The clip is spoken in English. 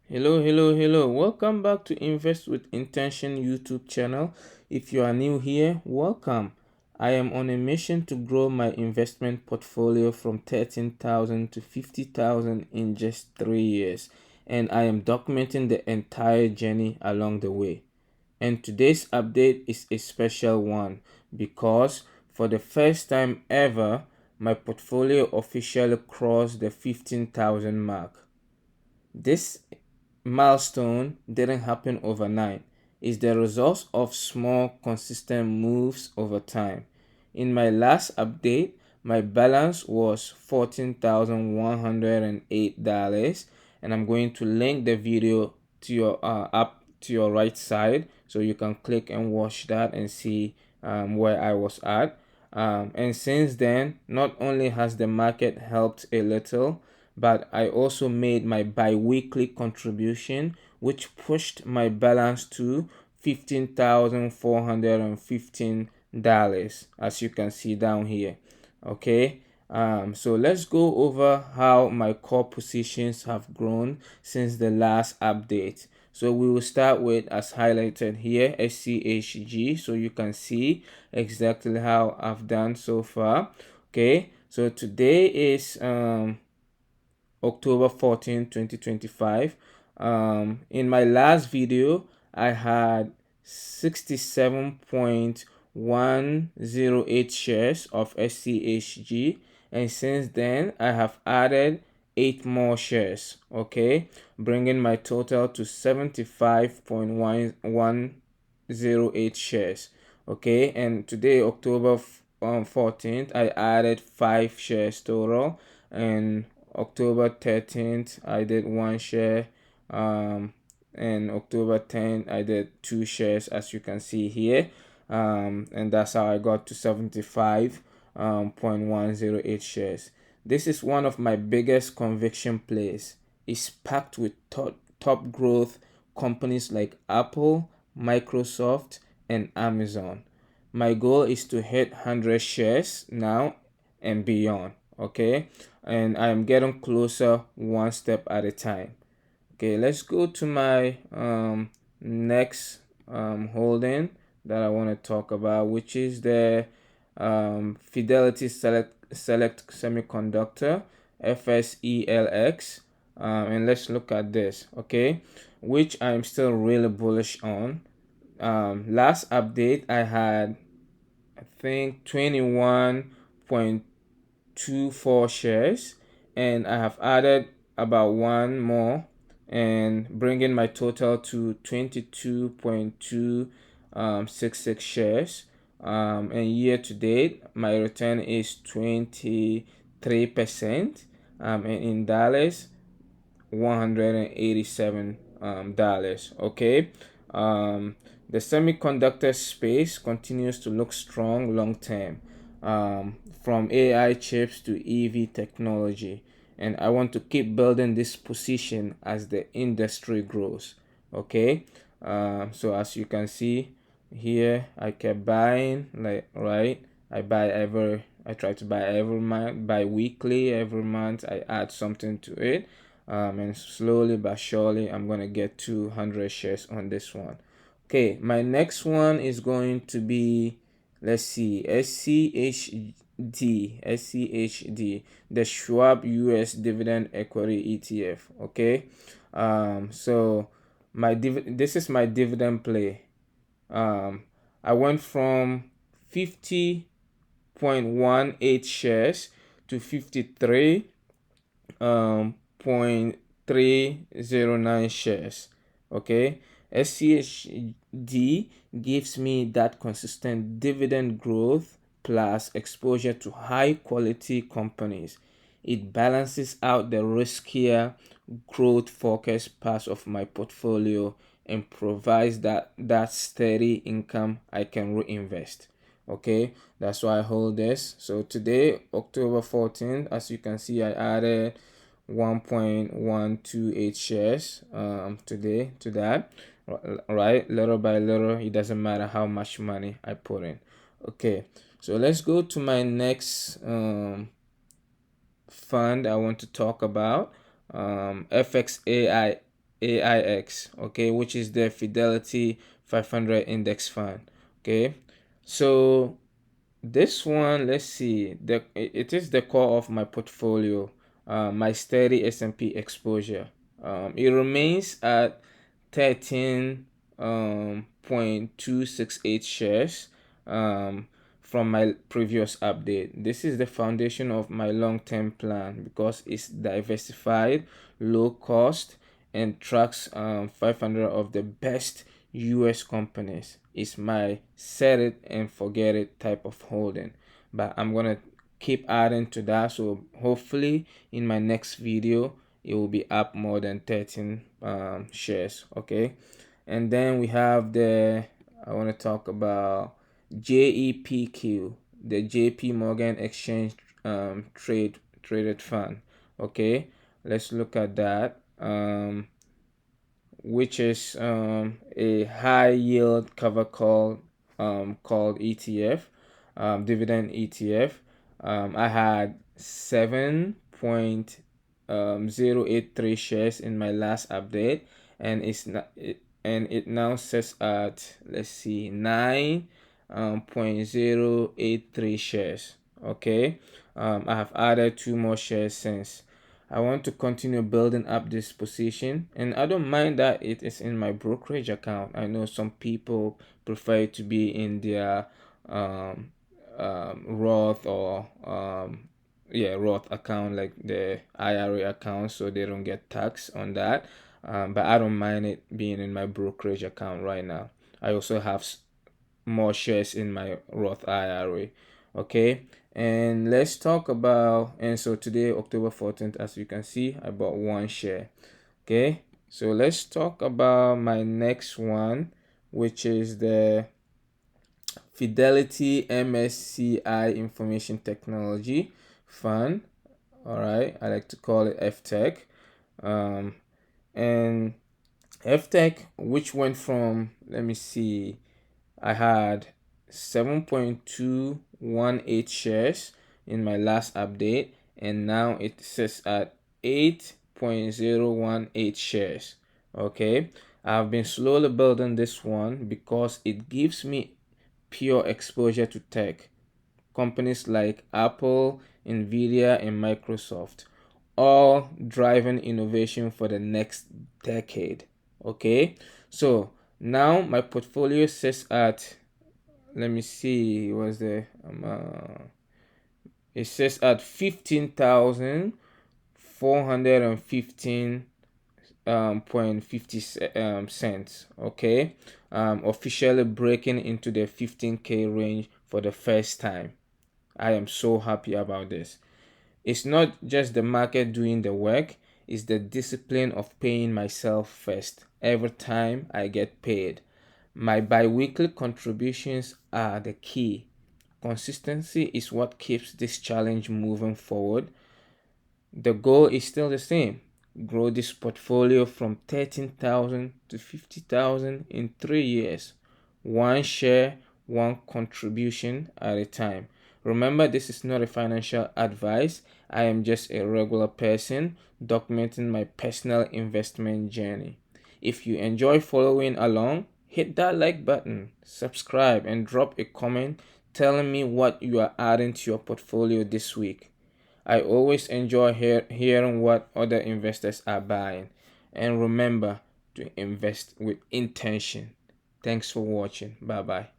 Hello. Welcome back to Invest with Intention YouTube channel. If you are new here, welcome. I am on a mission to grow my investment portfolio from 13,000 to 50,000 in just 3 years, and I am documenting the entire journey along the way. And today's update is a special one because for the first time ever, my portfolio officially crossed the 15,000 mark. This milestone didn't happen overnight. It's the result of small, consistent moves over time. In my last update, my balance was $14,108, and I'm going to link the video to your up to your right side so you can click and watch that and see where I was at. And since then, not only has the market helped a little, but I also made my biweekly contribution, which pushed my balance to $15,415, as you can see down here. Okay, so let's go over how my core positions have grown since the last update. So we will start with, as highlighted here, SCHG, so you can see exactly how I've done so far. Okay, so today is October 14, 2025. In my last video, I had 67.108 shares of SCHG, and since then I have added 8 more shares, okay, bringing my total to 75.108 shares. Okay, and today, October 14th, I added 5 shares total, and October 13th I did 1 share, and October 10th I did 2 shares, as you can see here, and that's how I got to 75.108 shares. This is one of my biggest conviction plays. It's packed with top growth companies like Apple, Microsoft, and Amazon. My goal is to hit 100 shares now and beyond. Okay, and I am getting closer one step at a time. Okay, let's go to my next holding that I want to talk about, which is the Fidelity Select Semiconductor, FSELX. And let's look at this, okay, which I'm still really bullish on. Last update I had, I think, 21.24 shares, and I have added about 1 more and bringing my total to 22.266 shares. And year to date my return is 23%, and in dollars, $187. Okay, the semiconductor space continues to look strong long term, from AI chips to EV technology, and I want to keep building this position as the industry grows. Okay, so as you can see here, I kept buying, like, right, I try to buy every month, bi-weekly. Every month I add something to it, and slowly but surely I'm gonna get 200 shares on this one. Okay, my next one is going to be, let's see, SCHD, the Schwab US Dividend Equity ETF. Okay, so this is my dividend play. I went from 50.18 shares to 53.309 shares. Okay, SCHD gives me that consistent dividend growth plus exposure to high quality companies. It balances out the riskier growth focused parts of my portfolio and provides that steady income I can reinvest. Okay, that's why I hold this. So today, October 14th, as you can see, I added 1.128 shares today to that, right, little by little. It doesn't matter how much money I put in. Okay, so let's go to my next fund I want to talk about, FXAIX. FXAIX, okay, which is the Fidelity 500 index fund. Okay, so this one, let's see, it is the core of my portfolio, my steady S&P exposure. It remains at 13.268 shares from my previous update. This is the foundation of my long-term plan because it's diversified, low cost, and tracks 500 of the best US companies. It's my set it and forget it type of holding, but I'm gonna keep adding to that, so hopefully in my next video it will be up more than 13 shares. Okay, and then we have I want to talk about JEPQ, the JP Morgan Exchange Traded Fund. Okay, let's look at that, which is a high yield cover call called ETF, dividend ETF. I had 7.083 shares in my last update, and it now sits at, let's see, 9.083 shares. Okay, I have added 2 more shares since. I want to continue building up this position, and I don't mind that it is in my brokerage account. I know some people prefer it to be in their Roth or Roth account, like the IRA account, so they don't get taxed on that. But I don't mind it being in my brokerage account right now. I also have more shares in my Roth IRA. Okay, and let's talk about, and so today, October 14th, as you can see, I bought 1 share. Okay, so let's talk about my next one, which is the Fidelity MSCI Information Technology Fund. All right, I like to call it FTEC. And FTEC, which went from, let me see, I had 7.218 shares in my last update, and now it sits at 8.018 shares. Okay, I've been slowly building this one because it gives me pure exposure to tech companies like Apple, Nvidia, and Microsoft, all driving innovation for the next decade. Okay, so now my portfolio sits at, let me see, what's the it says at 15,415 .50 cents. Okay, officially breaking into the 15K range for the first time. I am so happy about this. It's not just the market doing the work, it's the discipline of paying myself first every time I get paid. My biweekly contributions are the key. Consistency is what keeps this challenge moving forward. The goal is still the same: grow this portfolio from 13,000 to 50,000 in 3 years. 1 share, 1 contribution at a time. Remember, this is not a financial advice. I am just a regular person documenting my personal investment journey. If you enjoy following along, hit that like button, subscribe, and drop a comment telling me what you are adding to your portfolio this week. I always enjoy hearing what other investors are buying. And remember to invest with intention. Thanks for watching. Bye bye.